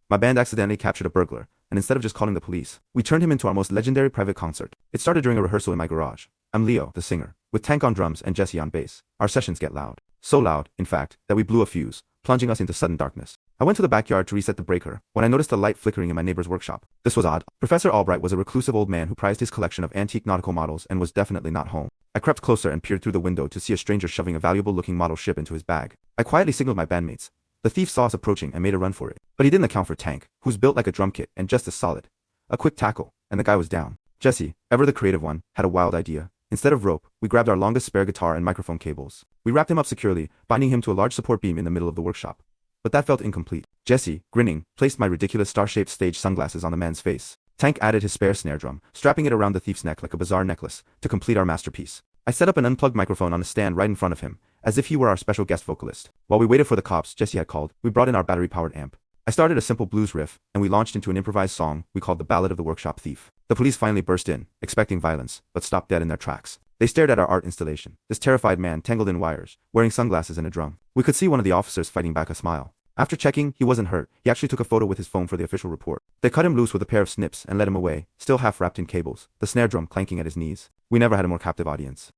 My band accidentally captured a burglar, and instead of just calling the police, we turned him into our most legendary private concert. It started during a rehearsal in my garage. I'm Leo, the singer, with Tank on drums and Jesse on bass. Our sessions get loud. So loud, in fact, that we blew a fuse, plunging us into sudden darkness. I went to the backyard to reset the breaker when I noticed a light flickering in my neighbor's workshop. This was odd. Professor Albright was a reclusive old man who prized his collection of antique nautical models and was definitely not home. I crept closer and peered through the window to see a stranger shoving a valuable-looking model ship into his bag. I quietly signaled my bandmates. The thief saw us approaching and made a run for it. But he didn't account for Tank, who's built like a drum kit and just as solid. A quick tackle, and the guy was down. Jesse, ever the creative one, had a wild idea. Instead of rope, we grabbed our longest spare guitar and microphone cables. We wrapped him up securely, binding him to a large support beam in the middle of the workshop. But that felt incomplete. Jesse, grinning, placed my ridiculous star-shaped stage sunglasses on the man's face. Tank added his spare snare drum, strapping it around the thief's neck like a bizarre necklace, to complete our masterpiece. I set up an unplugged microphone on a stand right in front of him, as if he were our special guest vocalist. While we waited for the cops Jesse had called, we brought in our battery-powered amp. I started a simple blues riff, and we launched into an improvised song we called the Ballad of the Workshop Thief. The police finally burst in, expecting violence, but stopped dead in their tracks. They stared at our art installation, this terrified man tangled in wires, wearing sunglasses and a drum. We could see one of the officers fighting back a smile. After checking, he wasn't hurt. He actually took a photo with his phone for the official report. They cut him loose with a pair of snips and led him away, still half wrapped in cables, the snare drum clanking at his knees. We never had a more captive audience.